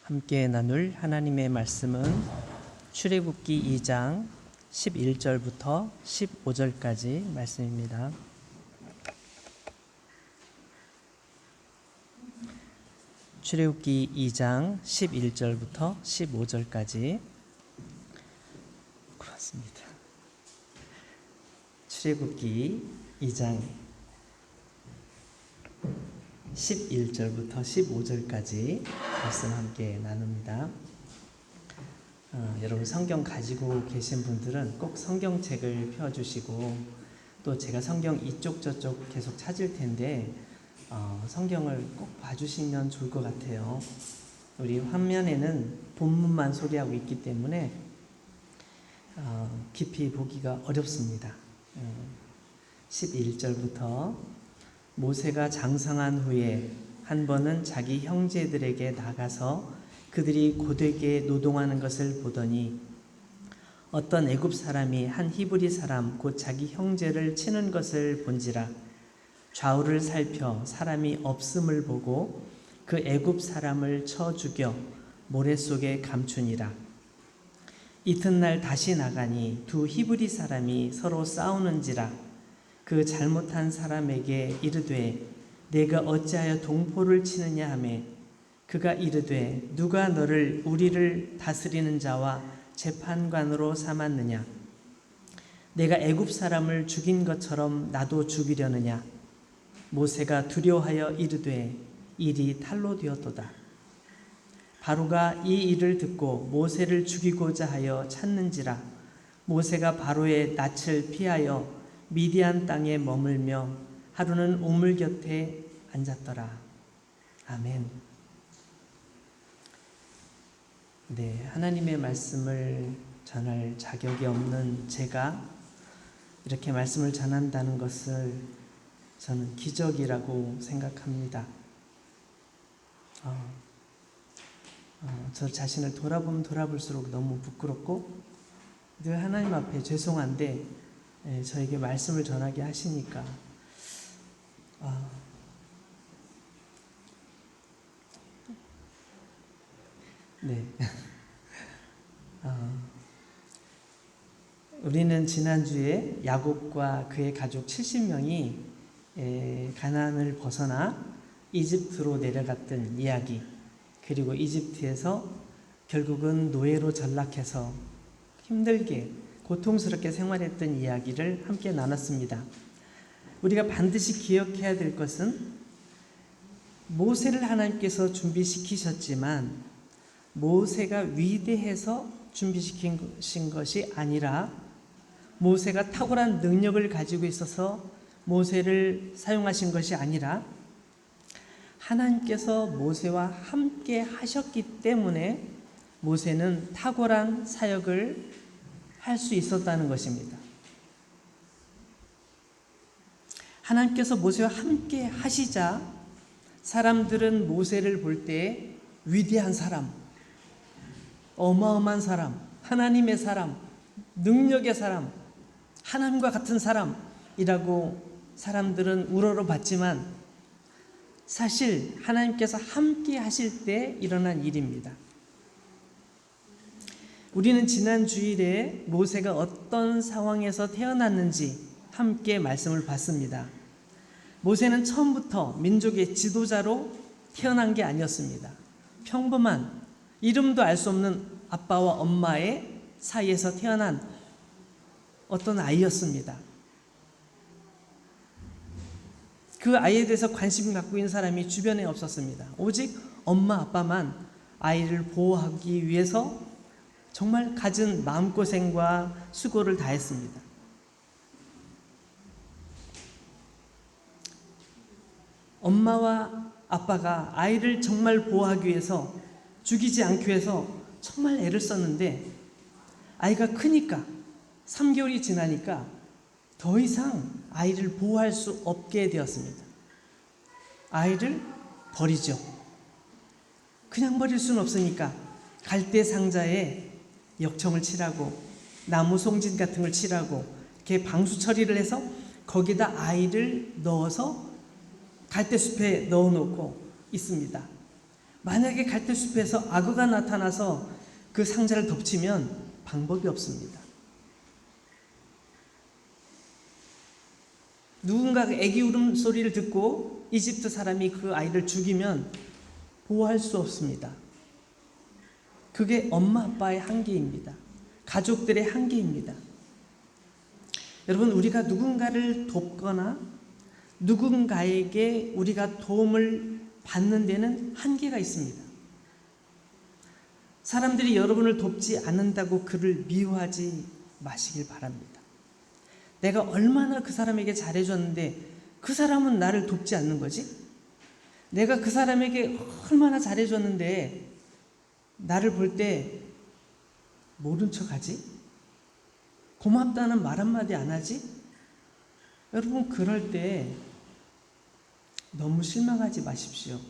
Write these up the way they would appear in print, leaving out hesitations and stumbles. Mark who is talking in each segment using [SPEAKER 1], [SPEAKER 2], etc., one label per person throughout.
[SPEAKER 1] 함께 나눌 하나님의 말씀은 출애굽기 2장 11절부터 15절까지 말씀입니다. 출애굽기 2장 11절부터 15절까지 그렇습니다. 출애굽기 2장 11절부터 15절까지 말씀 함께 나눕니다. 여러분 성경 가지고 계신 분들은 꼭 성경책을 펴주시고, 또 제가 성경 이쪽 저쪽 계속 찾을 텐데 성경을 꼭 봐주시면 좋을 것 같아요. 우리 화면에는 본문만 소개하고 있기 때문에 깊이 보기가 어렵습니다. 11절부터 모세가 장성한 후에 한 번은 자기 형제들에게 나가서 그들이 고되게 노동하는 것을 보더니 어떤 애굽 사람이 한 히브리 사람 곧 자기 형제를 치는 것을 본지라. 좌우를 살펴 사람이 없음을 보고 그 애굽 사람을 쳐 죽여 모래 속에 감추니라. 이튿날 다시 나가니 두 히브리 사람이 서로 싸우는지라. 그 잘못한 사람에게 이르되 내가 어찌하여 동포를 치느냐 하매 그가 이르되 누가 너를 우리를 다스리는 자와 재판관으로 삼았느냐. 내가 애굽 사람을 죽인 것처럼 나도 죽이려느냐. 모세가 두려워하여 이르되 일이 탈로 되었도다. 바로가 이 일을 듣고 모세를 죽이고자 하여 찾는지라. 모세가 바로의 낯을 피하여 미디안 땅에 머물며 하루는 우물 곁에 앉았더라. 아멘. 네, 하나님의 말씀을 전할 자격이 없는 제가 이렇게 말씀을 전한다는 것을 저는 기적이라고 생각합니다. 저 자신을 돌아보면 돌아볼수록 너무 부끄럽고 늘 하나님 앞에 죄송한데 저에게 말씀을 전하게 하시니까 네. 우리는 지난주에 야곱과 그의 가족 70명이 가나안을 벗어나 이집트로 내려갔던 이야기, 그리고 이집트에서 결국은 노예로 전락해서 힘들게 고통스럽게 생활했던 이야기를 함께 나눴습니다. 우리가 반드시 기억해야 될 것은 모세를 하나님께서 준비시키셨지만 모세가 위대해서 준비시킨 것이 아니라 모세가 탁월한 능력을 가지고 있어서 모세를 사용하신 것이 아니라 하나님께서 모세와 함께 하셨기 때문에 모세는 탁월한 사역을 할 수 있었다는 것입니다. 하나님께서 모세와 함께 하시자 사람들은 모세를 볼 때 위대한 사람, 어마어마한 사람, 하나님의 사람, 능력의 사람, 하나님과 같은 사람이라고 사람들은 우러러봤지만 사실 하나님께서 함께 하실 때 일어난 일입니다. 우리는 지난 주일에 모세가 어떤 상황에서 태어났는지 함께 말씀을 봤습니다. 모세는 처음부터 민족의 지도자로 태어난 게 아니었습니다. 평범한, 이름도 알 수 없는 아빠와 엄마의 사이에서 태어난 어떤 아이였습니다. 그 아이에 대해서 관심을 갖고 있는 사람이 주변에 없었습니다. 오직 엄마, 아빠만 아이를 보호하기 위해서 정말 갖은 마음고생과 수고를 다했습니다. 엄마와 아빠가 아이를 정말 보호하기 위해서, 죽이지 않기 위해서 정말 애를 썼는데 아이가 크니까 3개월이 지나니까 더 이상 아이를 보호할 수 없게 되었습니다. 아이를 버리죠. 그냥 버릴 수는 없으니까 갈대 상자에 역청을 칠하고 나무 송진 같은 걸 칠하고 이렇게 방수 처리를 해서 거기다 아이를 넣어서 갈대숲에 넣어놓고 있습니다. 만약에 갈대숲에서 악어가 나타나서 그 상자를 덮치면 방법이 없습니다. 누군가가 애기 울음소리를 듣고 이집트 사람이 그 아이를 죽이면 보호할 수 없습니다. 그게 엄마 아빠의 한계입니다. 가족들의 한계입니다. 여러분, 우리가 누군가를 돕거나 누군가에게 우리가 도움을 받는 데는 한계가 있습니다. 사람들이 여러분을 돕지 않는다고 그를 미워하지 마시길 바랍니다. 내가 얼마나 그 사람에게 잘해줬는데 그 사람은 나를 돕지 않는 거지? 내가 그 사람에게 얼마나 잘해줬는데 나를 볼 때 모른 척하지? 고맙다는 말 한마디 안 하지? 여러분, 그럴 때 너무 실망하지 마십시오.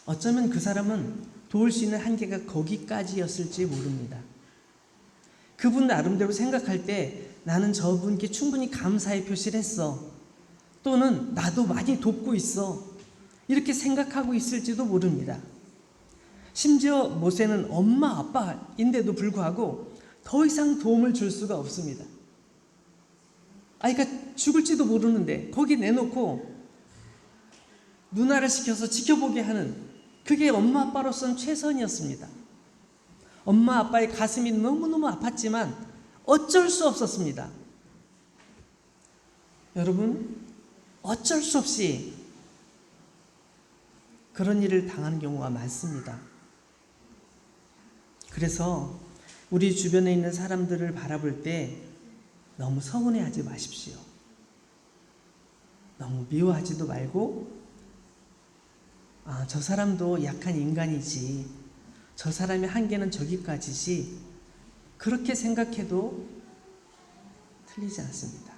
[SPEAKER 1] 어쩌면 그 사람은 도울 수 있는 한계가 거기까지였을지 모릅니다. 그분 나름대로 생각할 때 나는 저분께 충분히 감사의 표시를 했어. 또는 나도 많이 돕고 있어. 이렇게 생각하고 있을지도 모릅니다. 심지어 모세는 엄마 아빠인데도 불구하고 더 이상 도움을 줄 수가 없습니다. 아이가 죽을지도 모르는데 거기 내놓고 누나를 시켜서 지켜보게 하는, 그게 엄마 아빠로서는 최선이었습니다. 엄마 아빠의 가슴이 너무너무 아팠지만 어쩔 수 없었습니다. 여러분, 어쩔 수 없이 그런 일을 당하는 경우가 많습니다. 그래서 우리 주변에 있는 사람들을 바라볼 때 너무 서운해하지 마십시오. 너무 미워하지도 말고, 저 사람도 약한 인간이지, 저 사람의 한계는 저기까지지, 그렇게 생각해도 틀리지 않습니다.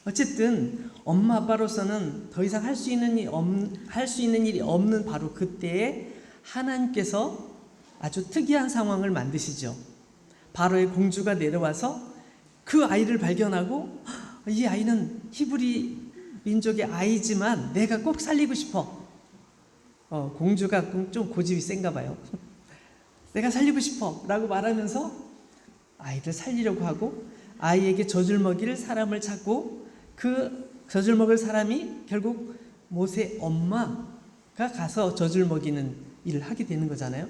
[SPEAKER 1] 어쨌든 엄마 아빠로서는 더 이상 할 수 있는 일이 없는 바로 그때에 하나님께서 아주 특이한 상황을 만드시죠. 바로의 공주가 내려와서 그 아이를 발견하고, 이 아이는 히브리 민족의 아이지만 내가 꼭 살리고 싶어. 공주가 좀 고집이 센가 봐요. 내가 살리고 싶어 라고 말하면서 아이를 살리려고 하고, 아이에게 젖을 먹일 사람을 찾고, 그 젖을 먹을 사람이 결국 모세 엄마가 가서 젖을 먹이는 일을 하게 되는 거잖아요.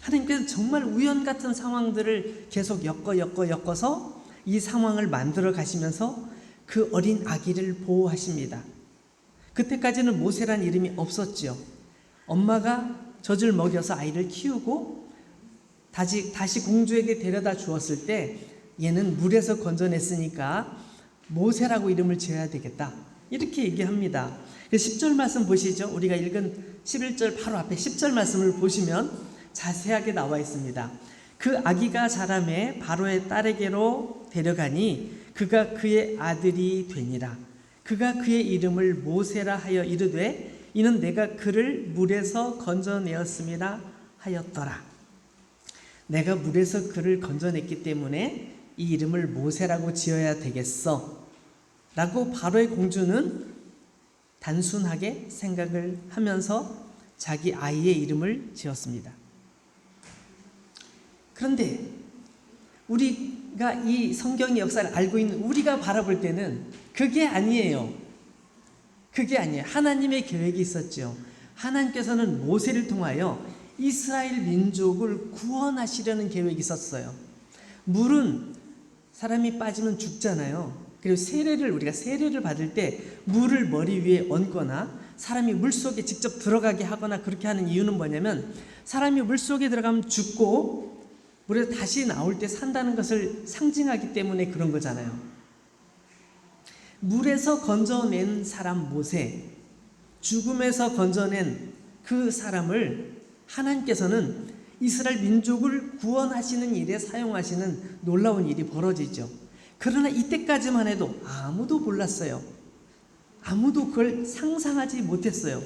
[SPEAKER 1] 하나님께서 정말 우연 같은 상황들을 계속 엮어서 이 상황을 만들어 가시면서 그 어린 아기를 보호하십니다. 그때까지는 모세란 이름이 없었죠. 엄마가 젖을 먹여서 아이를 키우고 다시 공주에게 데려다 주었을 때 얘는 물에서 건져냈으니까 모세라고 이름을 지어야 되겠다, 이렇게 얘기합니다. 10절 말씀 보시죠. 우리가 읽은 11절 바로 앞에 10절 말씀을 보시면 자세하게 나와 있습니다. 그 아기가 자라매 바로의 딸에게로 데려가니 그가 그의 아들이 되니라. 그가 그의 이름을 모세라 하여 이르되 이는 내가 그를 물에서 건져내었음이라 하였더라. 내가 물에서 그를 건져냈기 때문에 이 이름을 모세라고 지어야 되겠어 라고 바로의 공주는 단순하게 생각을 하면서 자기 아이의 이름을 지었습니다. 그런데 우리가 이 성경의 역사를 알고 있는 우리가 바라볼 때는 그게 아니에요. 그게 아니에요. 하나님의 계획이 있었죠. 하나님께서는 모세를 통하여 이스라엘 민족을 구원하시려는 계획이 있었어요. 물은 사람이 빠지면 죽잖아요. 그리고 우리가 세례를 받을 때 물을 머리 위에 얹거나 사람이 물속에 직접 들어가게 하거나 그렇게 하는 이유는 뭐냐면, 사람이 물속에 들어가면 죽고 물에서 다시 나올 때 산다는 것을 상징하기 때문에 그런 거잖아요. 물에서 건져낸 사람 모세, 죽음에서 건져낸 그 사람을 하나님께서는 이스라엘 민족을 구원하시는 일에 사용하시는 놀라운 일이 벌어지죠. 그러나 이때까지만 해도 아무도 몰랐어요. 아무도 그걸 상상하지 못했어요.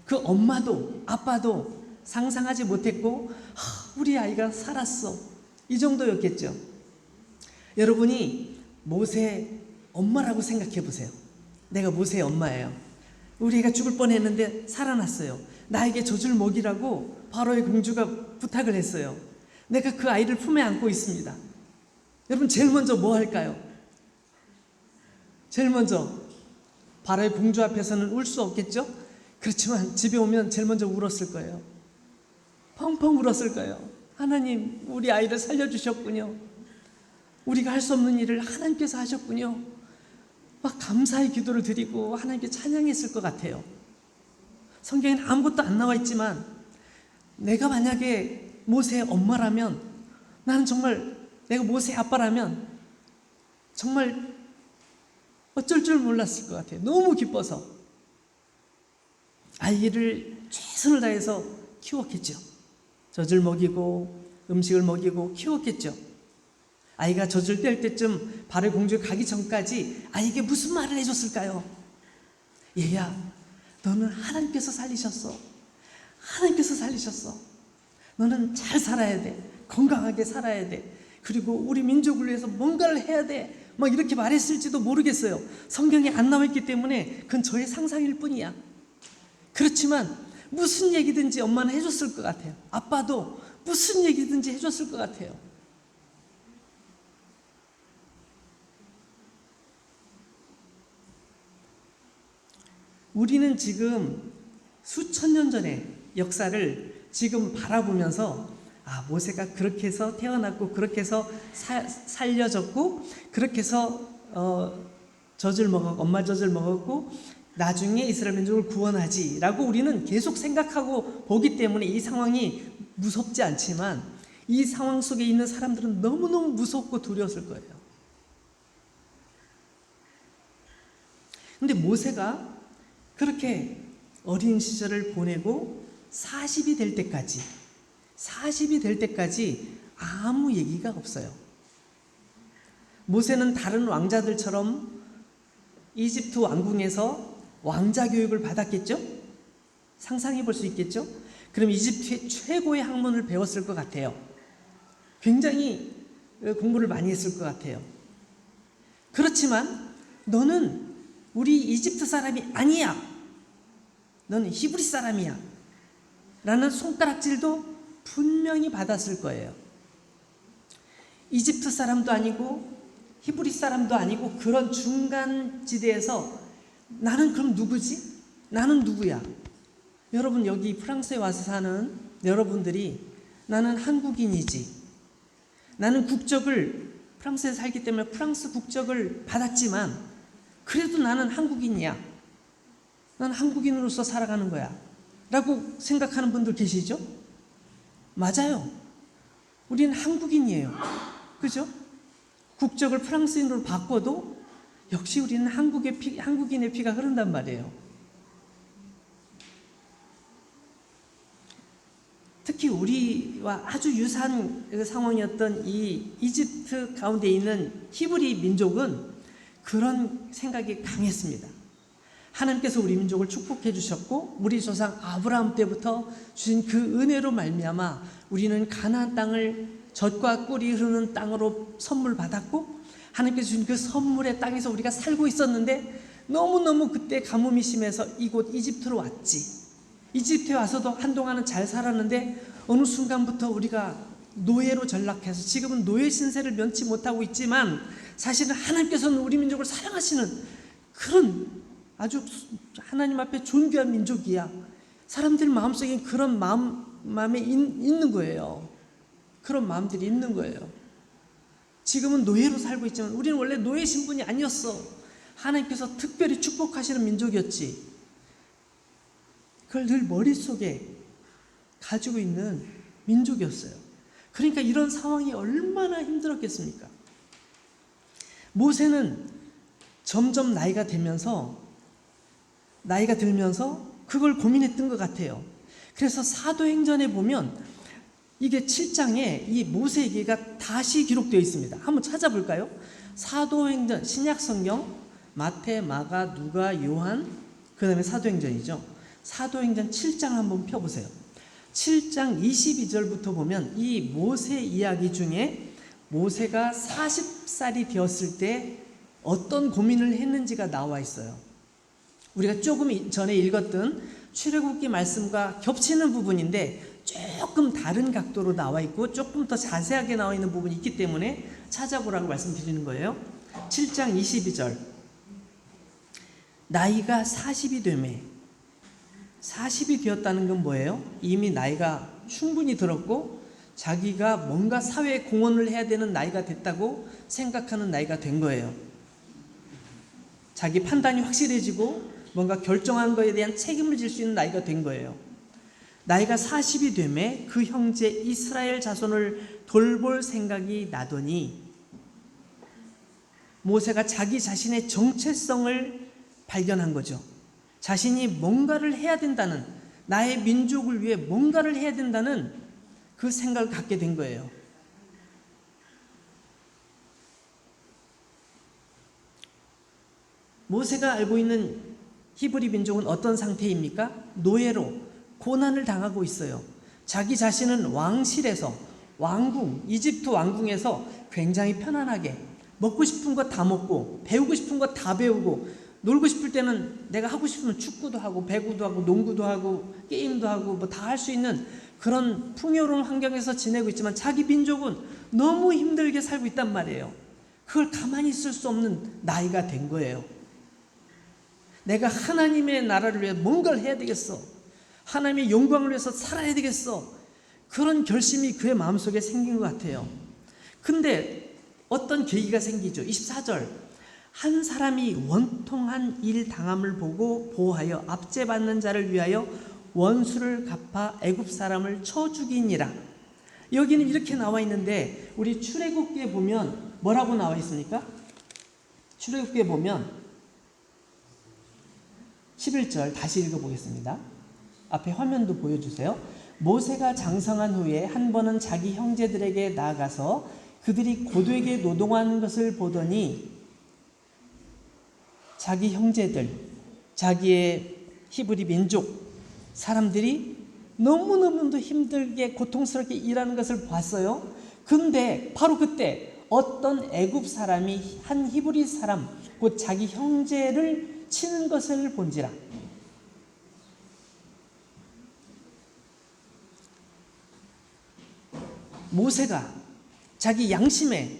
[SPEAKER 1] 그 엄마도 아빠도 상상하지 못했고, 우리 아이가 살았어, 이 정도였겠죠. 여러분이 모세 엄마라고 생각해 보세요. 내가 모세의 엄마예요. 우리 애가 죽을 뻔했는데 살아났어요. 나에게 젖을 먹이라고 바로의 공주가 부탁을 했어요. 내가 그 아이를 품에 안고 있습니다. 여러분, 제일 먼저 뭐 할까요? 제일 먼저 바로의 공주 앞에서는 울 수 없겠죠? 그렇지만 집에 오면 제일 먼저 울었을 거예요. 펑펑 울었을 거예요. 하나님, 우리 아이를 살려주셨군요. 우리가 할 수 없는 일을 하나님께서 하셨군요. 막 감사의 기도를 드리고 하나님께 찬양했을 것 같아요. 성경에는 아무것도 안 나와 있지만 내가 만약에 모세의 엄마라면, 나는 정말, 내가 모세의 아빠라면 정말 어쩔 줄 몰랐을 것 같아요. 너무 기뻐서 아이를 최선을 다해서 키웠겠죠. 젖을 먹이고 음식을 먹이고 키웠겠죠. 아이가 젖을 뗄 때쯤 바로의 공주에 가기 전까지 아이에게 무슨 말을 해줬을까요? 얘야, 너는 하나님께서 살리셨어. 하나님께서 살리셨어. 너는 잘 살아야 돼. 건강하게 살아야 돼. 그리고 우리 민족을 위해서 뭔가를 해야 돼. 막 이렇게 말했을지도 모르겠어요. 성경에 안 나와 있기 때문에 그건 저의 상상일 뿐이야. 그렇지만 무슨 얘기든지 엄마는 해줬을 것 같아요. 아빠도 무슨 얘기든지 해줬을 것 같아요. 우리는 지금 수천 년 전의 역사를 지금 바라보면서, 아, 모세가 그렇게 해서 태어났고 그렇게 해서 살려졌고 그렇게 해서 젖을 먹었고 엄마 젖을 먹었고 나중에 이스라엘 민족을 구원하지 라고 우리는 계속 생각하고 보기 때문에 이 상황이 무섭지 않지만, 이 상황 속에 있는 사람들은 너무너무 무섭고 두려웠을 거예요. 근데 모세가 그렇게 어린 시절을 보내고 40이 될 때까지 아무 얘기가 없어요. 모세는 다른 왕자들처럼 이집트 왕궁에서 왕자 교육을 받았겠죠? 상상해 볼 수 있겠죠? 그럼 이집트의 최고의 학문을 배웠을 것 같아요. 굉장히 공부를 많이 했을 것 같아요. 그렇지만 너는 우리 이집트 사람이 아니야. 너는 히브리 사람이야. 라는 손가락질도 분명히 받았을 거예요. 이집트 사람도 아니고 히브리 사람도 아니고 그런 중간 지대에서 나는 그럼 누구지? 나는 누구야? 여러분, 여기 프랑스에 와서 사는 여러분들이 나는 한국인이지. 나는 국적을, 프랑스에 살기 때문에 프랑스 국적을 받았지만 그래도 나는 한국인이야. 난 한국인으로서 살아가는 거야. 라고 생각하는 분들 계시죠? 맞아요. 우리는 한국인이에요. 그죠? 국적을 프랑스인으로 바꿔도 역시 우리는 한국인의 피가 흐른단 말이에요. 특히 우리와 아주 유사한 상황이었던 이 이집트 가운데 있는 히브리 민족은 그런 생각이 강했습니다. 하나님께서 우리 민족을 축복해 주셨고 우리 조상 아브라함 때부터 주신 그 은혜로 말미암아 우리는 가나안 땅을 젖과 꿀이 흐르는 땅으로 선물 받았고, 하나님께서 주신 그 선물의 땅에서 우리가 살고 있었는데 너무너무 그때 가뭄이 심해서 이곳 이집트로 왔지. 이집트에 와서도 한동안은 잘 살았는데 어느 순간부터 우리가 노예로 전락해서 지금은 노예 신세를 면치 못하고 있지만, 사실은 하나님께서는 우리 민족을 사랑하시는 그런 아주 하나님 앞에 존귀한 민족이야. 사람들 마음속에 그런 마음에 있는 거예요. 그런 마음들이 있는 거예요. 지금은 노예로 살고 있지만 우리는 원래 노예 신분이 아니었어. 하나님께서 특별히 축복하시는 민족이었지. 그걸 늘 머릿속에 가지고 있는 민족이었어요. 그러니까 이런 상황이 얼마나 힘들었겠습니까? 모세는 점점 나이가 들면서 그걸 고민했던 것 같아요. 그래서 사도행전에 보면 이게 7장에 이 모세 얘기가 다시 기록되어 있습니다. 한번 찾아볼까요? 사도행전, 신약성경, 마태, 마가, 누가, 요한, 그 다음에 사도행전이죠. 사도행전 7장 한번 펴보세요. 7장 22절부터 보면 이 모세 이야기 중에 모세가 40살이 되었을 때 어떤 고민을 했는지가 나와 있어요. 우리가 조금 전에 읽었던 출애굽기 말씀과 겹치는 부분인데 조금 다른 각도로 나와 있고 조금 더 자세하게 나와 있는 부분이 있기 때문에 찾아보라고 말씀드리는 거예요. 7장 22절. 나이가 40이 되매. 40이 되었다는 건 뭐예요? 이미 나이가 충분히 들었고 자기가 뭔가 사회에 공헌을 해야 되는 나이가 됐다고 생각하는 나이가 된 거예요. 자기 판단이 확실해지고 뭔가 결정한 것에 대한 책임을 질 수 있는 나이가 된 거예요. 나이가 40이 되매 그 형제 이스라엘 자손을 돌볼 생각이 나더니, 모세가 자기 자신의 정체성을 발견한 거죠. 자신이 뭔가를 해야 된다는, 나의 민족을 위해 뭔가를 해야 된다는 그 생각을 갖게 된 거예요. 모세가 알고 있는 히브리 민족은 어떤 상태입니까? 노예로 고난을 당하고 있어요. 자기 자신은 왕실에서, 왕궁, 이집트 왕궁에서 굉장히 편안하게 먹고 싶은 거 다 먹고 배우고 싶은 거 다 배우고, 놀고 싶을 때는 내가 하고 싶으면 축구도 하고 배구도 하고 농구도 하고 게임도 하고 뭐 다 할 수 있는 그런 풍요로운 환경에서 지내고 있지만 자기 민족은 너무 힘들게 살고 있단 말이에요. 그걸 가만히 있을 수 없는 나이가 된 거예요. 내가 하나님의 나라를 위해 뭔가를 해야 되겠어. 하나님의 영광을 위해서 살아야 되겠어. 그런 결심이 그의 마음속에 생긴 것 같아요. 근데 어떤 계기가 생기죠. 24절. 한 사람이 원통한 일 당함을 보고 보호하여 압제받는 자를 위하여 원수를 갚아 애굽 사람을 쳐 죽이니라. 여기는 이렇게 나와 있는데 우리 출애굽기에 보면 뭐라고 나와 있습니까? 출애굽기에 보면 11절 다시 읽어보겠습니다. 앞에 화면도 보여주세요. 모세가 장성한 후에 한 번은 자기 형제들에게 나아가서 그들이 고되게 노동하는 것을 보더니, 자기 형제들, 자기의 히브리 민족 사람들이 너무너무도 힘들게 고통스럽게 일하는 것을 봤어요. 근데 바로 그때 어떤 애굽 사람이 한 히브리 사람, 곧 자기 형제를 치는 것을 본지라. 모세가 자기 양심에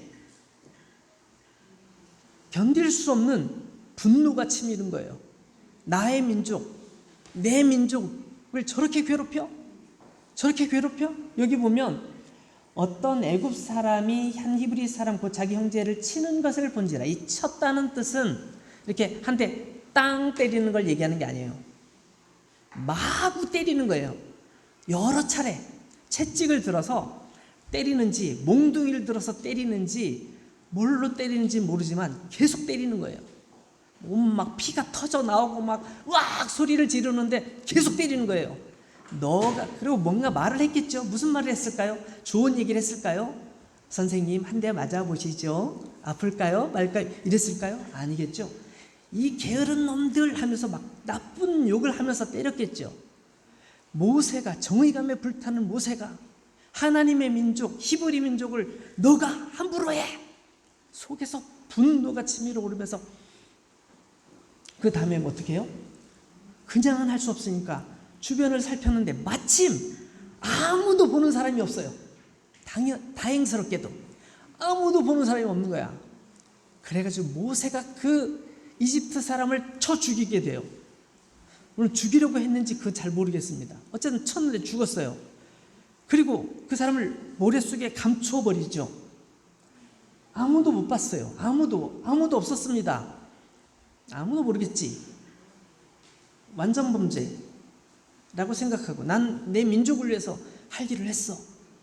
[SPEAKER 1] 견딜 수 없는 분노가 치밀은 거예요. 나의 민족, 내 민족을 저렇게 괴롭혀? 저렇게 괴롭혀? 여기 보면 어떤 애굽 사람이 한 히브리 사람 곧 자기 형제를 치는 것을 본지라. 이 쳤다는 뜻은 이렇게 한 대 땅 때리는 걸 얘기하는 게 아니에요. 마구 때리는 거예요. 여러 차례 채찍을 들어서 때리는지 몽둥이를 들어서 때리는지 뭘로 때리는지 모르지만 계속 때리는 거예요. 몸 막 피가 터져 나오고 막 으악 소리를 지르는데 계속 때리는 거예요. 너가, 그리고 뭔가 말을 했겠죠. 무슨 말을 했을까요? 좋은 얘기를 했을까요? 선생님 한 대 맞아 보시죠. 아플까요? 말까요? 이랬을까요? 아니겠죠. 이 게으른 놈들 하면서 막 나쁜 욕을 하면서 때렸겠죠. 모세가, 정의감에 불타는 모세가 하나님의 민족, 히브리 민족을 너가 함부로 해! 속에서 분노가 치밀어 오르면서 그 다음에 어떻게 해요? 그냥은 할 수 없으니까 주변을 살폈는데 마침 아무도 보는 사람이 없어요. 다행스럽게도 아무도 보는 사람이 없는 거야. 그래가지고 모세가 그 이집트 사람을 쳐 죽이게 돼요. 물론 죽이려고 했는지 그거 잘 모르겠습니다. 어쨌든 쳤는데 죽었어요. 그리고 그 사람을 모래 속에 감춰버리죠. 아무도 못 봤어요. 아무도 없었습니다. 아무도 모르겠지. 완전 범죄라고 생각하고 난 내 민족을 위해서 할 일을 했어.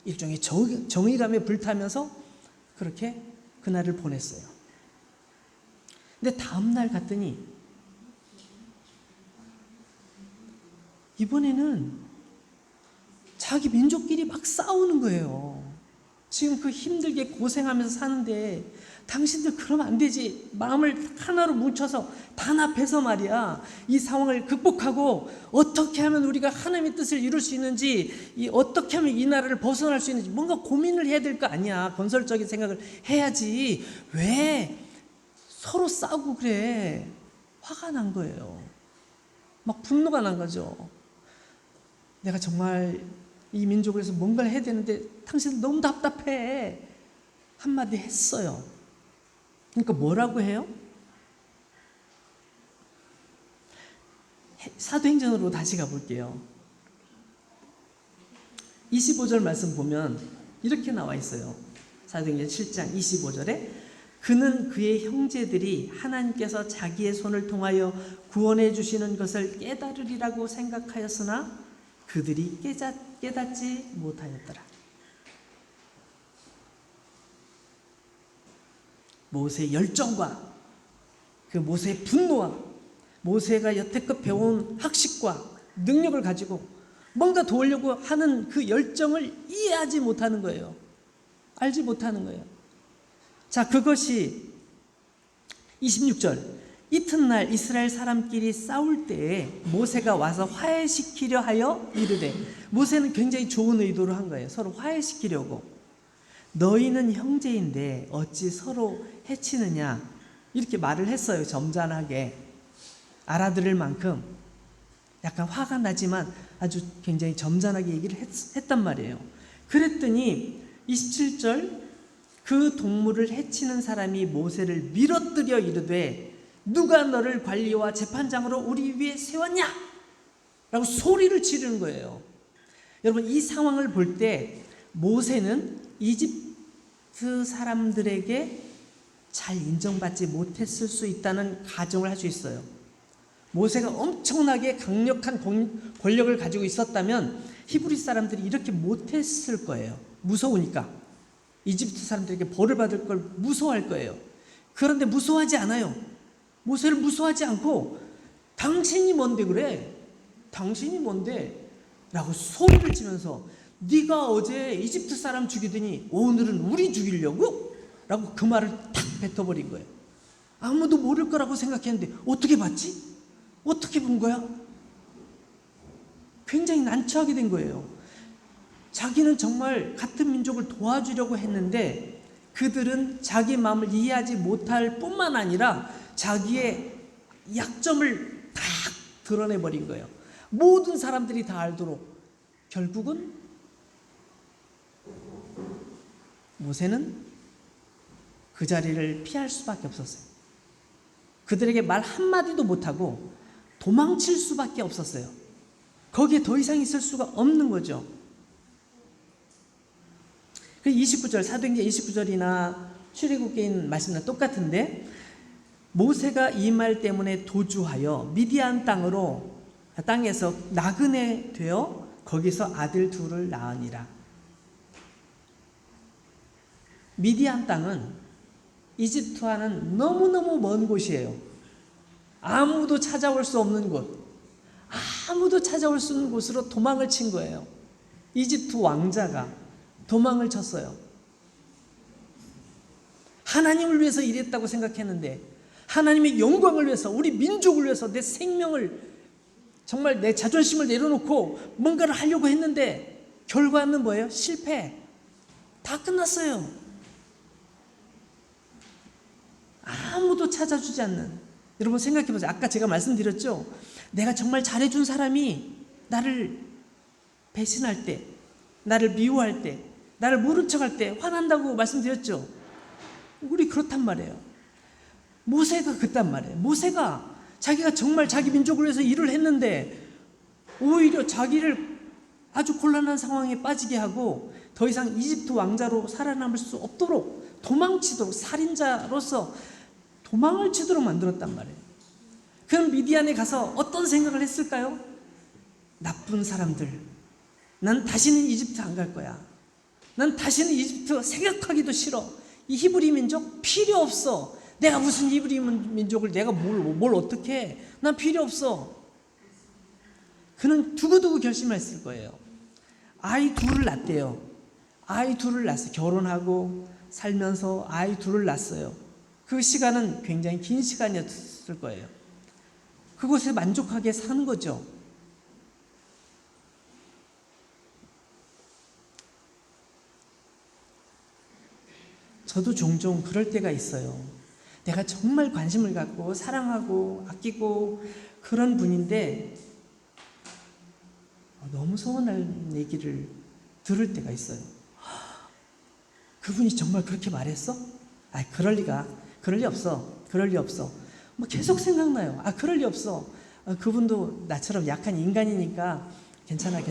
[SPEAKER 1] 일종의 정의감에 불타면서 그렇게 그날을 보냈어요. 근데 다음날 갔더니 이번에는 자기 민족끼리 막 싸우는 거예요. 지금 그 힘들게 고생하면서 사는데 당신들 그러면 안 되지. 마음을 하나로 뭉쳐서 단합해서 말이야. 이 상황을 극복하고 어떻게 하면 우리가 하나님의 뜻을 이룰 수 있는지, 어떻게 하면 이 나라를 벗어날 수 있는지 뭔가 고민을 해야 될 거 아니야. 건설적인 생각을 해야지. 왜 서로 싸우고 그래? 화가 난 거예요. 막 분노가 난 거죠. 내가 정말 이 민족을 위해서 뭔가를 해야 되는데 당신은 너무 답답해. 한마디 했어요. 그러니까 뭐라고 해요? 사도행전으로 다시 가볼게요. 25절 말씀 보면 이렇게 나와 있어요. 사도행전 7장 25절에 그는 그의 형제들이 하나님께서 자기의 손을 통하여 구원해 주시는 것을 깨달으리라고 생각하였으나 그들이 깨닫지 못하였더라. 모세의 열정과 그 모세의 분노와 모세가 여태껏 배운 학식과 능력을 가지고 뭔가 도우려고 하는 그 열정을 이해하지 못하는 거예요. 알지 못하는 거예요. 자, 그것이 26절 이튿날 이스라엘 사람끼리 싸울 때에 모세가 와서 화해시키려 하여 이르되, 모세는 굉장히 좋은 의도로 한 거예요. 서로 화해시키려고. 너희는 형제인데 어찌 서로 해치느냐, 이렇게 말을 했어요. 점잖하게 알아들을 만큼. 약간 화가 나지만 아주 굉장히 점잖하게 얘기를 했단 말이에요. 그랬더니 27절 그 동물을 해치는 사람이 모세를 밀어뜨려 이르되 누가 너를 관리와 재판장으로 우리 위에 세웠냐? 라고 소리를 지르는 거예요. 여러분, 이 상황을 볼 때 모세는 이집트 사람들에게 잘 인정받지 못했을 수 있다는 가정을 할 수 있어요. 모세가 엄청나게 강력한 권력을 가지고 있었다면 히브리 사람들이 이렇게 못했을 거예요. 무서우니까. 이집트 사람들에게 벌을 받을 걸 무서워할 거예요. 그런데 무서워하지 않아요. 모세를 무서워하지 않고 당신이 뭔데 그래? 당신이 뭔데? 라고 소리를 치면서 네가 어제 이집트 사람 죽이더니 오늘은 우리 죽이려고? 라고 그 말을 탁 뱉어버린 거예요. 아무도 모를 거라고 생각했는데 어떻게 봤지? 어떻게 본 거야? 굉장히 난처하게 된 거예요. 자기는 정말 같은 민족을 도와주려고 했는데 그들은 자기 마음을 이해하지 못할 뿐만 아니라 자기의 약점을 다 드러내버린 거예요. 모든 사람들이 다 알도록. 결국은 모세는 그 자리를 피할 수밖에 없었어요. 그들에게 말 한마디도 못하고 도망칠 수밖에 없었어요. 거기에 더 이상 있을 수가 없는 거죠. 29절, 사도행전 29절이나 출애굽기인 말씀과 똑같은데, 모세가 이 말 때문에 도주하여 미디안 땅에서 나그네 되어 거기서 아들 둘을 낳으니라. 미디안 땅은 이집트와는 너무너무 먼 곳이에요. 아무도 찾아올 수 없는 곳, 아무도 찾아올 수 없는 곳으로 도망을 친 거예요. 이집트 왕자가 도망을 쳤어요. 하나님을 위해서 일했다고 생각했는데, 하나님의 영광을 위해서, 우리 민족을 위해서 내 생명을, 정말 내 자존심을 내려놓고 뭔가를 하려고 했는데 결과는 뭐예요? 실패. 다 끝났어요. 아무도 찾아주지 않는. 여러분 생각해 보세요. 아까 제가 말씀드렸죠? 내가 정말 잘해준 사람이 나를 배신할 때, 나를 미워할 때, 나를 모른 척할 때 화난다고 말씀드렸죠? 우리 그렇단 말이에요. 모세가 그랬단 말이에요. 모세가 자기가 정말 자기 민족을 위해서 일을 했는데 오히려 자기를 아주 곤란한 상황에 빠지게 하고 더 이상 이집트 왕자로 살아남을 수 없도록 도망치도록, 살인자로서 도망을 치도록 만들었단 말이에요. 그럼 미디안에 가서 어떤 생각을 했을까요? 나쁜 사람들, 난 다시는 이집트 안 갈 거야. 난 다시는 이집트 생각하기도 싫어. 이 히브리 민족 필요 없어. 내가 무슨 히브리 민족을 내가 뭘 어떻게 해. 난 필요 없어. 그는 두고두고 결심했을 거예요. 아이 둘을 낳았대요. 아이 둘을 낳았어요. 결혼하고 살면서 아이 둘을 낳았어요. 그 시간은 굉장히 긴 시간이었을 거예요. 그곳에 만족하게 사는 거죠. 저도 종종 그럴 때가 있어요. 내가 정말 관심을 갖고 사랑하고 아끼고 그런 분인데 너무 서운한 얘기를 들을 때가 있어요. 그분이 정말 그렇게 말했어? 그럴 리 없어. 그럴 리 없어. 뭐 계속 생각나요. 그럴 리 없어. 그분도 나처럼 약한 인간이니까 괜찮아.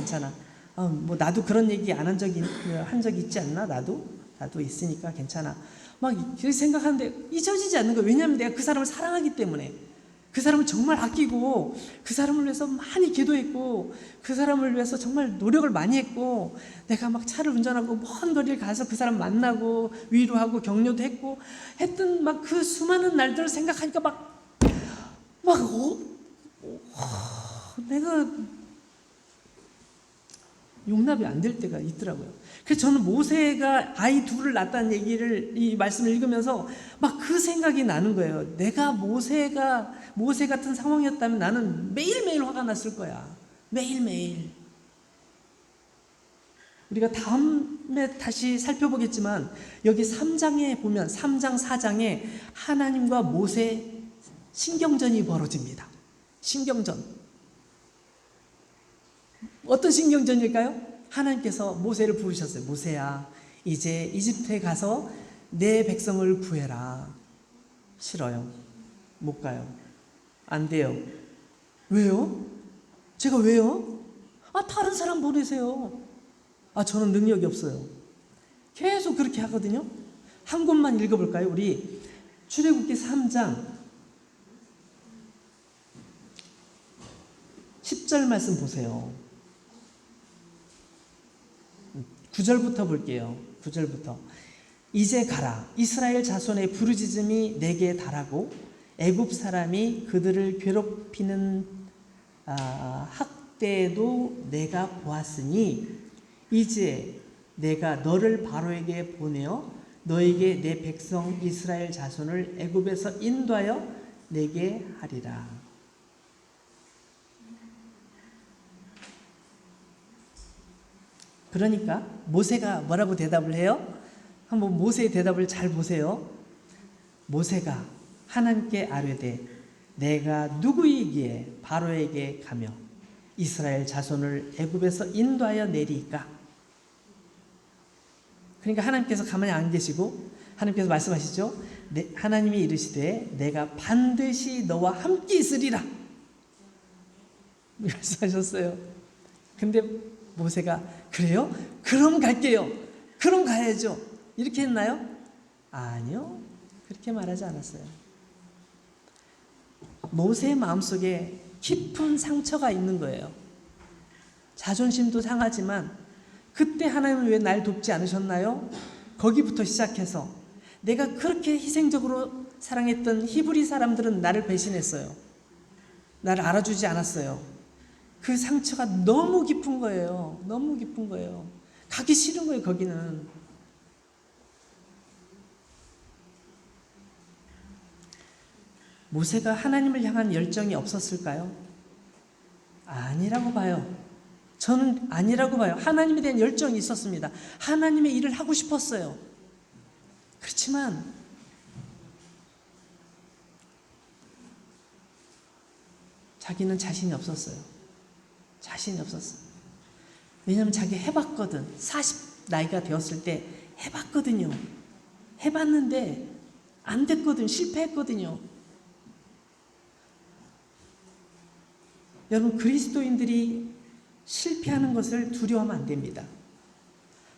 [SPEAKER 1] 뭐 나도 그런 얘기 안 한 적이 있지 않나? 나도 있으니까 괜찮아. 막 이렇게 생각하는데 잊혀지지 않는 거예요. 왜냐하면 내가 그 사람을 사랑하기 때문에. 그 사람을 정말 아끼고 그 사람을 위해서 많이 기도했고 그 사람을 위해서 정말 노력을 많이 했고 내가 막 차를 운전하고 먼 거리를 가서 그 사람 만나고 위로하고 격려도 했고 했던 막 그 수많은 날들을 생각하니까 내가 용납이 안 될 때가 있더라고요. 그래서 저는 모세가 아이 둘을 낳았다는 이 말씀을 읽으면서 막 그 생각이 나는 거예요. 내가 모세 같은 상황이었다면 나는 매일매일 화가 났을 거야. 매일매일. 우리가 다음에 다시 살펴보겠지만 여기 3장에 보면 3장 4장에 하나님과 모세 신경전이 벌어집니다. 신경전. 어떤 신경전일까요? 하나님께서 모세를 부르셨어요. 모세야, 이제 이집트에 가서 내 백성을 구해라. 싫어요. 못 가요. 안 돼요. 왜요? 제가 왜요? 다른 사람 보내세요. 저는 능력이 없어요. 계속 그렇게 하거든요. 한 곳만 읽어볼까요? 우리 출애굽기 3장 10절 말씀 보세요. 9절부터 볼게요. 9절부터. 이제 가라. 이스라엘 자손의 부르짖음이 내게 달하고 애굽 사람이 그들을 괴롭히는 학대도 내가 보았으니 이제 내가 너를 바로에게 보내어 너에게 내 백성 이스라엘 자손을 애굽에서 인도하여 내게 하리라. 그러니까 모세가 뭐라고 대답을 해요? 한번 모세의 대답을 잘 보세요. 모세가 하나님께 아뢰되 내가 누구이기에 바로에게 가며 이스라엘 자손을 애굽에서 인도하여 내리까? 그러니까 하나님께서 가만히 안 계시고 하나님께서 말씀하시죠. 하나님이 이르시되 내가 반드시 너와 함께 있으리라 말씀하셨어요. 근데 모세가 그래요? 그럼 갈게요. 그럼 가야죠. 이렇게 했나요? 아니요. 그렇게 말하지 않았어요. 모세의 마음속에 깊은 상처가 있는 거예요. 자존심도 상하지만 그때 하나님은 왜 날 돕지 않으셨나요? 거기부터 시작해서 내가 그렇게 희생적으로 사랑했던 히브리 사람들은 나를 배신했어요. 나를 알아주지 않았어요. 그 상처가 너무 깊은 거예요. 너무 깊은 거예요. 가기 싫은 거예요, 거기는. 모세가 하나님을 향한 열정이 없었을까요? 아니라고 봐요. 저는 아니라고 봐요. 하나님에 대한 열정이 있었습니다. 하나님의 일을 하고 싶었어요. 그렇지만 자기는 자신이 없었어요. 자신이 없었어요. 왜냐하면 자기 해봤거든. 40 나이가 되었을 때 해봤거든요. 해봤는데 안 됐거든. 실패했거든요. 여러분, 그리스도인들이 실패하는 것을 두려워하면 안 됩니다.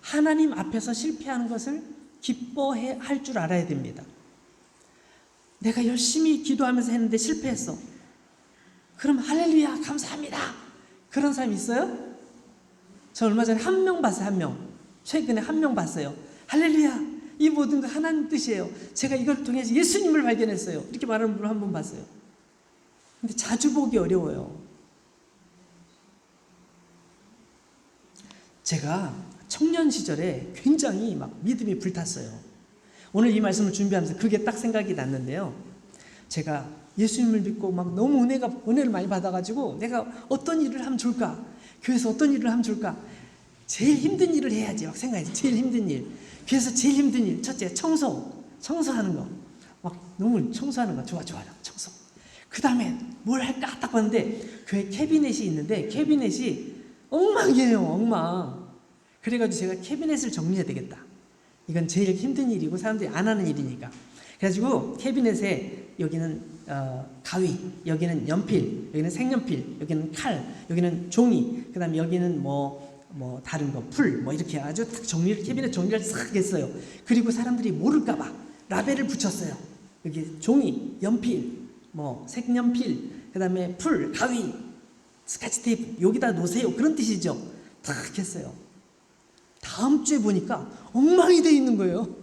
[SPEAKER 1] 하나님 앞에서 실패하는 것을 기뻐할 줄 알아야 됩니다. 내가 열심히 기도하면서 했는데 실패했어. 그럼 할렐루야 감사합니다. 그런 사람 있어요? 저 얼마 전에 한 명 봤어요. 한 명. 최근에 한 명 봤어요. 할렐루야, 이 모든 거 하나님 뜻이에요. 제가 이걸 통해서 예수님을 발견했어요. 이렇게 말하는 분을 한 번 봤어요. 근데 자주 보기 어려워요. 제가 청년 시절에 굉장히 막 믿음이 불탔어요. 오늘 이 말씀을 준비하면서 그게 딱 생각이 났는데요. 제가 예수님을 믿고 막 너무 은혜를 많이 받아가지고 내가 어떤 일을 하면 좋을까? 교회에서 어떤 일을 하면 좋을까? 제일 힘든 일을 해야지 막 생각했어요. 제일 힘든 일. 교회에서 제일 힘든 일. 첫째, 청소하는 거. 막 너무 청소하는 거 좋아. 청소. 그 다음에 뭘 할까 딱 봤는데 교회 캐비넷이 있는데 캐비넷이 엉망이에요. 엉망. 그래가지고 제가 캐비넷을 정리해야 되겠다. 이건 제일 힘든 일이고 사람들이 안 하는 일이니까. 그래가지고 캐비넷에 여기는 가위, 여기는 연필, 여기는 색연필, 여기는 칼, 여기는 종이, 그 다음에 여기는 뭐 다른 거 풀, 뭐 이렇게 아주 딱 캐비넷 정리를 싹 했어요. 그리고 사람들이 모를까봐 라벨을 붙였어요. 여기 종이, 연필, 뭐 색연필, 그 다음에 풀, 가위, 스카치 테이프 여기다 놓으세요. 그런 뜻이죠. 딱 했어요. 다음 주에 보니까 엉망이 돼 있는 거예요.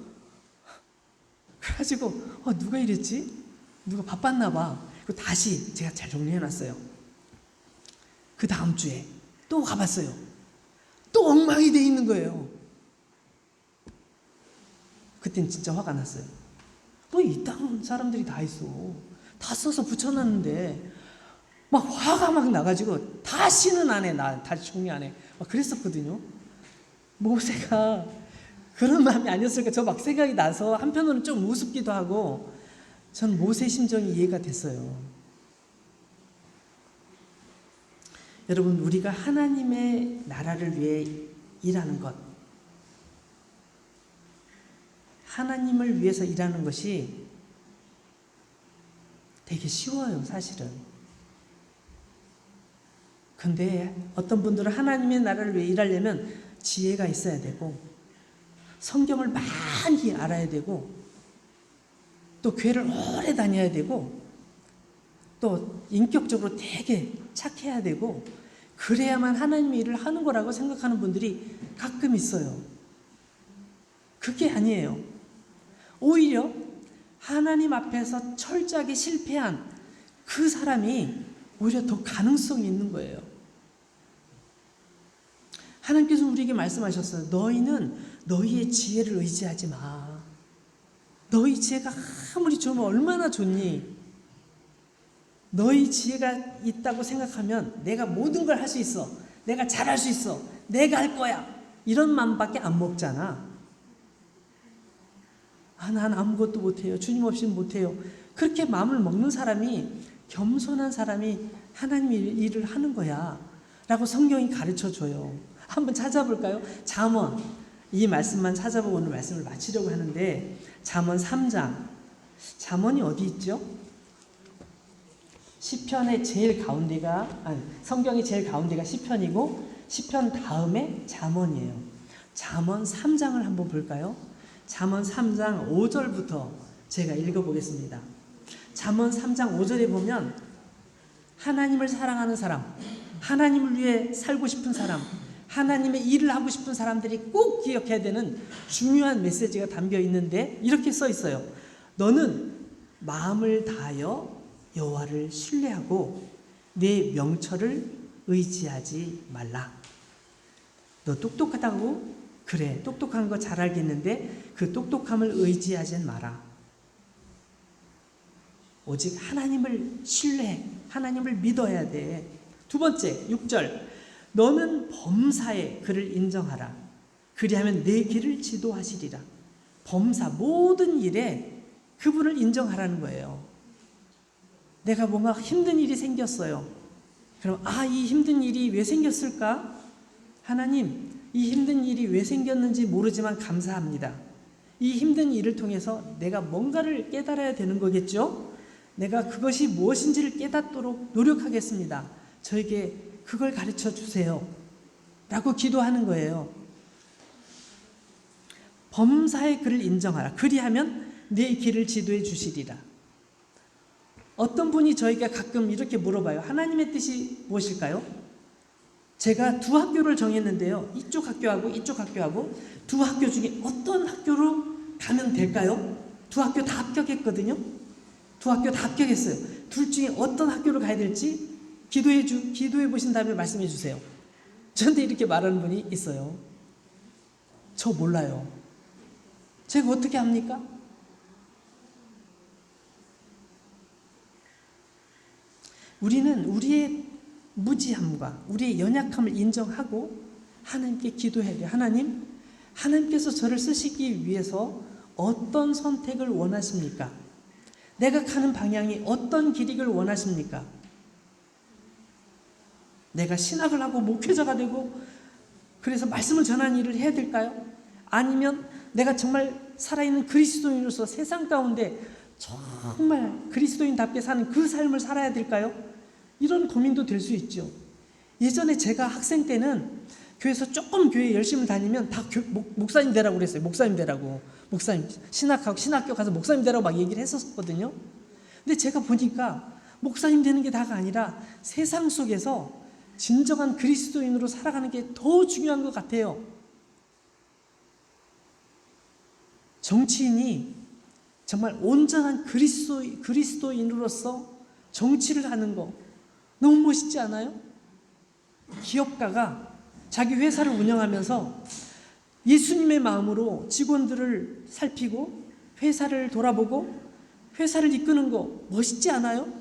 [SPEAKER 1] 그래가지고 누가 이랬지? 누가 바빴나 봐. 그리고 다시 제가 잘 정리해놨어요. 그 다음 주에 또 가봤어요. 또 엉망이 돼 있는 거예요. 그땐 진짜 화가 났어요. 이딴 사람들이 다 있어. 다 써서 붙여놨는데 막 화가 막 나가지고 다시는 안 해. 나 다시 정리 안 해. 막 그랬었거든요. 모세가 그런 마음이 아니었을까 저 막 생각이 나서 한편으로는 좀 우습기도 하고 전 모세 심정이 이해가 됐어요. 여러분, 우리가 하나님의 나라를 위해 일하는 것, 하나님을 위해서 일하는 것이 되게 쉬워요, 사실은. 근데 어떤 분들은 하나님의 나라를 위해 일하려면 지혜가 있어야 되고 성경을 많이 알아야 되고 또 교회를 오래 다녀야 되고 또 인격적으로 되게 착해야 되고 그래야만 하나님의 일을 하는 거라고 생각하는 분들이 가끔 있어요. 그게 아니에요. 오히려 하나님 앞에서 철저하게 실패한 그 사람이 오히려 더 가능성이 있는 거예요. 하나님께서 우리에게 말씀하셨어요. 너희는 너희의 지혜를 의지하지 마. 너희 지혜가 아무리 좋으면 얼마나 좋니? 너희 지혜가 있다고 생각하면 내가 모든 걸 할 수 있어. 내가 잘할 수 있어. 내가 할 거야. 이런 마음밖에 안 먹잖아. 난 아무것도 못해요. 주님 없이는 못해요. 그렇게 마음을 먹는 사람이 겸손한 사람이 하나님의 일을 하는 거야 라고 성경이 가르쳐줘요. 한번 찾아볼까요? 잠언. 이 말씀만 찾아보고 오늘 말씀을 마치려고 하는데 잠언 3장. 잠언이 어디 있죠? 시편의 제일 가운데가 성경의 제일 가운데가 시편이고 시편 다음에 잠언이에요. 잠언 3장을 한번 볼까요? 잠언 3장 5절부터 제가 읽어보겠습니다. 잠언 3장 5절에 보면 하나님을 사랑하는 사람, 하나님을 위해 살고 싶은 사람, 하나님의 일을 하고 싶은 사람들이 꼭 기억해야 되는 중요한 메시지가 담겨 있는데 이렇게 써 있어요. 너는 마음을 다하여 여호와를 신뢰하고 내 명철을 의지하지 말라. 너 똑똑하다고? 그래, 똑똑한 거 잘 알겠는데 그 똑똑함을 의지하지 마라. 오직 하나님을 신뢰해. 하나님을 믿어야 돼. 두 번째, 6절. 너는 범사에 그를 인정하라. 그리하면 내 길을 지도하시리라. 범사, 모든 일에 그분을 인정하라는 거예요. 내가 뭔가 힘든 일이 생겼어요. 그럼 이 힘든 일이 왜 생겼을까? 하나님, 이 힘든 일이 왜 생겼는지 모르지만 감사합니다. 이 힘든 일을 통해서 내가 뭔가를 깨달아야 되는 거겠죠? 내가 그것이 무엇인지를 깨닫도록 노력하겠습니다. 저에게 그걸 가르쳐 주세요. 라고 기도하는 거예요. 범사의 그를 인정하라. 그리하면 내 길을 지도해 주시리라. 어떤 분이 저에게 가끔 이렇게 물어봐요. 하나님의 뜻이 무엇일까요? 제가 두 학교를 정했는데요. 이쪽 학교하고 이쪽 학교하고 두 학교 중에 어떤 학교로 가면 될까요? 두 학교 다 합격했거든요. 두 학교 다 합격했어요. 둘 중에 어떤 학교로 가야 될지 기도해 보신 다음에 말씀해 주세요. 저한테 이렇게 말하는 분이 있어요. 저 몰라요. 제가 어떻게 합니까? 우리는 우리의 무지함과 우리의 연약함을 인정하고 하나님께 기도해야 돼요. 하나님께서 저를 쓰시기 위해서 어떤 선택을 원하십니까? 내가 가는 방향이 어떤 길이길 원하십니까? 내가 신학을 하고 목회자가 되고 그래서 말씀을 전하는 일을 해야 될까요? 아니면 내가 정말 살아있는 그리스도인으로서 세상 가운데 정말 그리스도인답게 사는 그 삶을 살아야 될까요? 이런 고민도 될 수 있죠. 예전에 제가 학생 때는 교회에서 조금 교회 열심히 다니면 다 목사님 되라고 그랬어요. 목사님 되라고. 목사님, 신학교 가서 목사님 되라고 막 얘기를 했었거든요. 근데 제가 보니까 목사님 되는 게 다가 아니라 세상 속에서 진정한 그리스도인으로 살아가는 게 더 중요한 것 같아요. 정치인이 정말 온전한 그리스도인으로서 정치를 하는 거 너무 멋있지 않아요? 기업가가 자기 회사를 운영하면서 예수님의 마음으로 직원들을 살피고 회사를 돌아보고 회사를 이끄는 거 멋있지 않아요?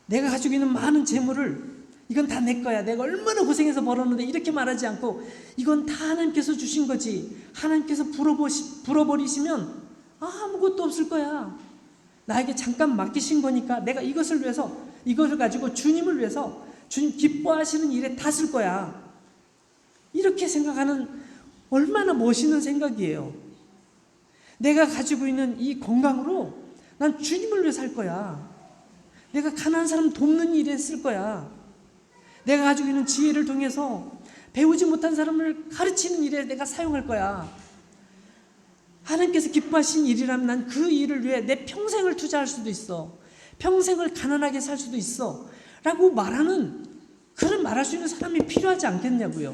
[SPEAKER 1] 내가 가지고 있는 많은 재물을 이건 다 내 거야. 내가 얼마나 고생해서 벌었는데 이렇게 말하지 않고 이건 다 하나님께서 주신 거지. 하나님께서 불어버리시면 아무것도 없을 거야. 나에게 잠깐 맡기신 거니까 내가 이것을 위해서 이것을 가지고 주님을 위해서 주님 기뻐하시는 일에 다 쓸 거야. 이렇게 생각하는 얼마나 멋있는 생각이에요. 내가 가지고 있는 이 건강으로 난 주님을 위해 살 거야. 내가 가난한 사람 돕는 일에 쓸 거야. 내가 가지고 있는 지혜를 통해서 배우지 못한 사람을 가르치는 일에 내가 사용할 거야. 하나님께서 기뻐하신 일이라면 난 그 일을 위해 내 평생을 투자할 수도 있어. 평생을 가난하게 살 수도 있어. 라고 그런 말할 수 있는 사람이 필요하지 않겠냐고요.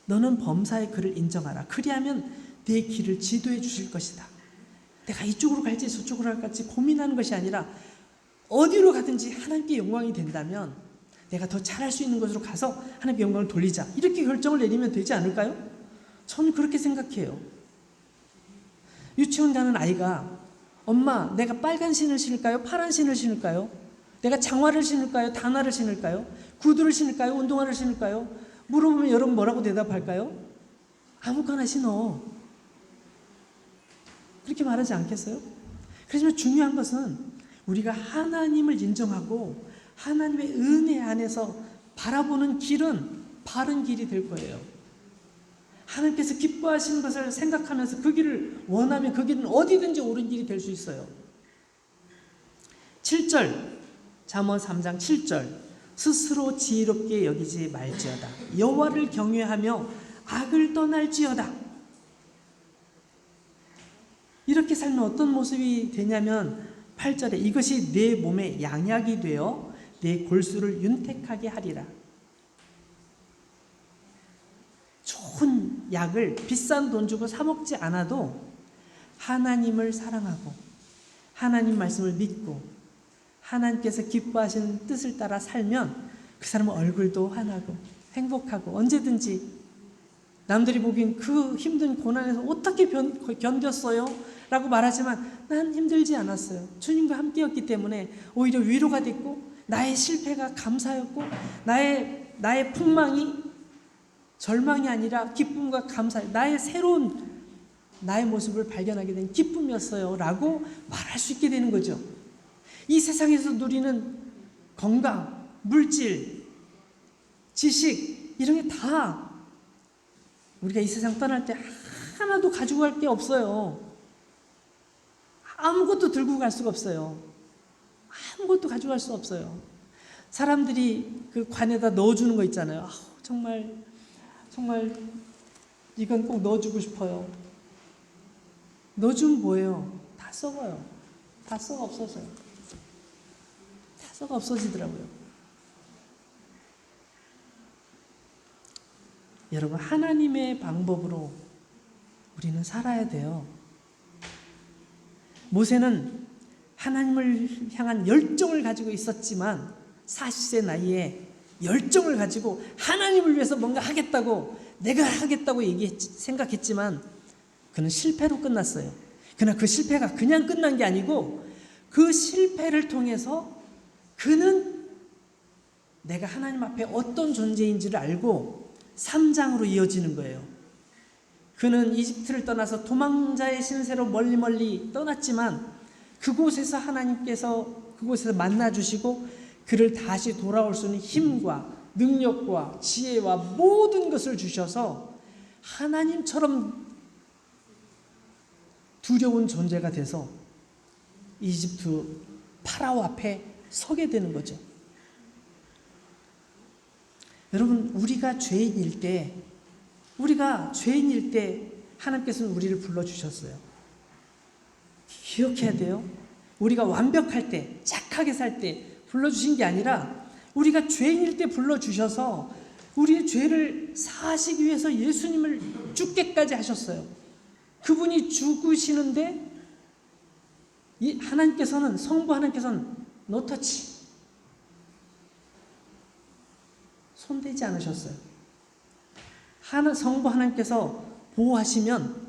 [SPEAKER 1] 너는 범사의 그를 인정하라. 그리하면 내 길을 지도해 주실 것이다. 내가 이쪽으로 갈지 저쪽으로 갈지 고민하는 것이 아니라 어디로 가든지 하나님께 영광이 된다면 내가 더 잘할 수 있는 곳으로 가서 하나님께 영광을 돌리자. 이렇게 결정을 내리면 되지 않을까요? 저는 그렇게 생각해요. 유치원 가는 아이가 엄마 내가 빨간 신을 신을까요? 파란 신을 신을까요? 내가 장화를 신을까요? 단화를 신을까요? 구두를 신을까요? 운동화를 신을까요? 물어보면 여러분 뭐라고 대답할까요? 아무거나 신어. 그렇게 말하지 않겠어요? 그렇지만 중요한 것은 우리가 하나님을 인정하고 하나님의 은혜 안에서 바라보는 길은 바른 길이 될 거예요. 하나님께서 기뻐하시는 것을 생각하면서 그 길을 원하면 그 길은 어디든지 옳은 길이 될 수 있어요. 7절 잠언 3장 7절 스스로 지혜롭게 여기지 말지어다. 여호와를 경외하며 악을 떠날지어다. 이렇게 살면 어떤 모습이 되냐면 8절에 이것이 내 몸에 양약이 되어 내 골수를 윤택하게 하리라. 좋은 약을 비싼 돈 주고 사 먹지 않아도 하나님을 사랑하고 하나님 말씀을 믿고 하나님께서 기뻐하시는 뜻을 따라 살면 그 사람은 얼굴도 환하고 행복하고 언제든지 남들이 보기엔 그 힘든 고난에서 어떻게 견뎠어요? 라고 말하지만 난 힘들지 않았어요. 주님과 함께였기 때문에 오히려 위로가 됐고 나의 실패가 감사였고 나의 풍망이 절망이 아니라 기쁨과 감사, 나의 새로운 나의 모습을 발견하게 된 기쁨이었어요 라고 말할 수 있게 되는 거죠. 이 세상에서 누리는 건강, 물질, 지식 이런 게 다 우리가 이 세상 떠날 때 하나도 가지고 갈 게 없어요. 아무것도 들고 갈 수가 없어요. 아무것도 가져갈 수 없어요. 사람들이 그 관에다 넣어주는 거 있잖아요. 정말 이건 꼭 넣어주고 싶어요. 넣어주면 뭐예요? 다 썩어요. 다 썩어 없어져요. 다 썩어 없어지더라고요. 여러분 하나님의 방법으로 우리는 살아야 돼요. 모세는 하나님을 향한 열정을 가지고 있었지만 40세 나이에 열정을 가지고 하나님을 위해서 뭔가 하겠다고 내가 하겠다고 생각했지만 그는 실패로 끝났어요. 그러나 그 실패가 그냥 끝난 게 아니고 그 실패를 통해서 그는 내가 하나님 앞에 어떤 존재인지를 알고 3장으로 이어지는 거예요. 그는 이집트를 떠나서 도망자의 신세로 멀리 떠났지만 그곳에서 하나님께서 그곳에서 만나주시고 그를 다시 돌아올 수 있는 힘과 능력과 지혜와 모든 것을 주셔서 하나님처럼 두려운 존재가 돼서 이집트 파라오 앞에 서게 되는 거죠. 여러분, 우리가 죄인일 때 하나님께서는 우리를 불러주셨어요. 기억해야 돼요. 우리가 완벽할 때, 착하게 살 때 불러주신 게 아니라 우리가 죄인일 때 불러주셔서 우리의 죄를 사하시기 위해서 예수님을 죽게까지 하셨어요. 그분이 죽으시는데 성부 하나님께서는 노터치, 손대지 않으셨어요. 성부 하나님께서 보호하시면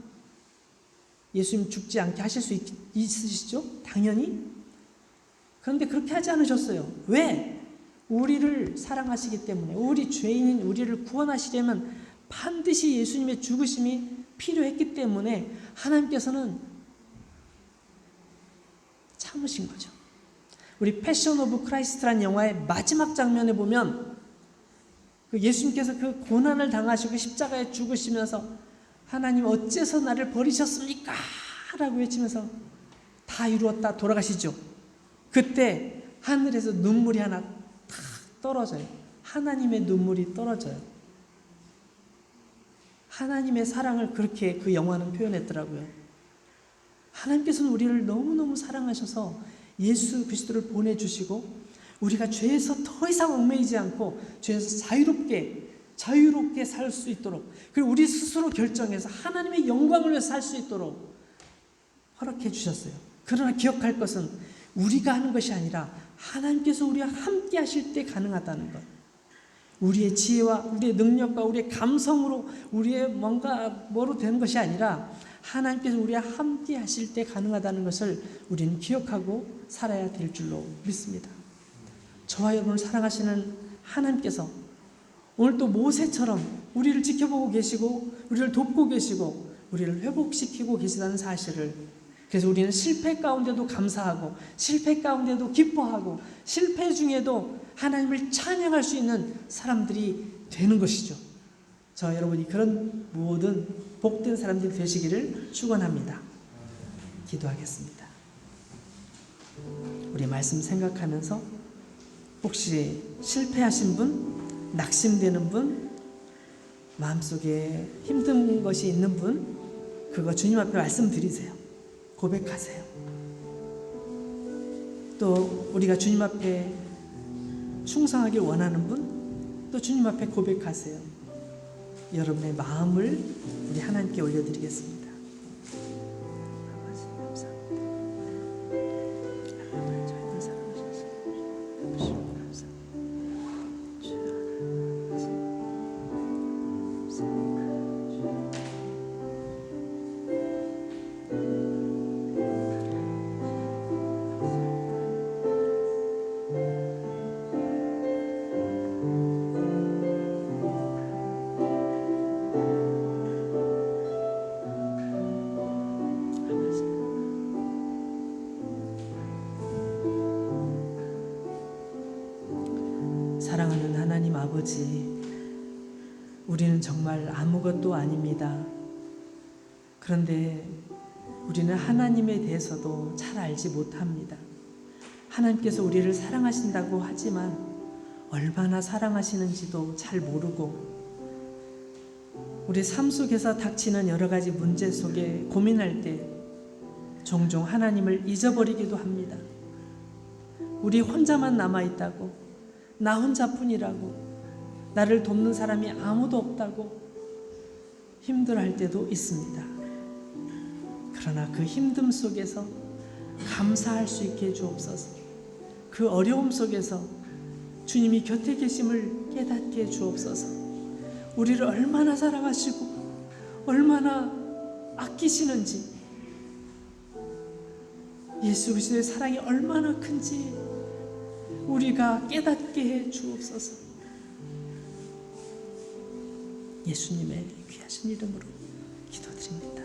[SPEAKER 1] 예수님 죽지 않게 하실 수 있으시죠? 당연히. 그런데 그렇게 하지 않으셨어요. 왜? 우리를 사랑하시기 때문에, 우리 죄인인 우리를 구원하시려면 반드시 예수님의 죽으심이 필요했기 때문에 하나님께서는 참으신 거죠. 우리 패션 오브 크라이스트라는 영화의 마지막 장면에 보면 예수님께서 그 고난을 당하시고 십자가에 죽으시면서 하나님 어째서 나를 버리셨습니까? 라고 외치면서 다 이루었다 돌아가시죠. 그때 하늘에서 눈물이 하나 탁 떨어져요. 하나님의 눈물이 떨어져요. 하나님의 사랑을 그렇게 그 영화는 표현했더라고요. 하나님께서는 우리를 너무너무 사랑하셔서 예수 그리스도를 보내주시고 우리가 죄에서 더 이상 얽매이지 않고 죄에서 자유롭게 살 수 있도록, 그리고 우리 스스로 결정해서 하나님의 영광을 위해서 살 수 있도록 허락해 주셨어요. 그러나 기억할 것은 우리가 하는 것이 아니라 하나님께서 우리와 함께 하실 때 가능하다는 것. 우리의 지혜와 우리의 능력과 우리의 감성으로 우리의 뭐로 되는 것이 아니라 하나님께서 우리와 함께 하실 때 가능하다는 것을 우리는 기억하고 살아야 될 줄로 믿습니다. 저와 여러분을 사랑하시는 하나님께서 오늘 또 모세처럼 우리를 지켜보고 계시고 우리를 돕고 계시고 우리를 회복시키고 계시다는 사실을, 그래서 우리는 실패 가운데도 감사하고 실패 가운데도 기뻐하고 실패 중에도 하나님을 찬양할 수 있는 사람들이 되는 것이죠. 저와 여러분이 그런 모든 복된 사람들이 되시기를 축원합니다. 기도하겠습니다. 우리 말씀 생각하면서 혹시 실패하신 분, 낙심되는 분, 마음속에 힘든 것이 있는 분, 그거 주님 앞에 말씀드리세요. 고백하세요. 또 우리가 주님 앞에 충성하길 원하는 분, 또 주님 앞에 고백하세요. 여러분의 마음을 우리 하나님께 올려드리겠습니다. 사랑하는 하나님 아버지, 우리는 정말 아무것도 아닙니다. 그런데 우리는 하나님에 대해서도 잘 알지 못합니다. 하나님께서 우리를 사랑하신다고 하지만 얼마나 사랑하시는지도 잘 모르고, 우리 삶 속에서 닥치는 여러 가지 문제 속에 고민할 때 종종 하나님을 잊어버리기도 합니다. 우리 혼자만 남아있다고, 나 혼자뿐이라고, 나를 돕는 사람이 아무도 없다고 힘들어할 때도 있습니다. 그러나 그 힘듦 속에서 감사할 수 있게 해주옵소서. 그 어려움 속에서 주님이 곁에 계심을 깨닫게 해주옵소서. 우리를 얼마나 사랑하시고 얼마나 아끼시는지, 예수 그리스도의 사랑이 얼마나 큰지 우리가 깨닫게 해 주옵소서. 예수님의 귀하신 이름으로 기도드립니다.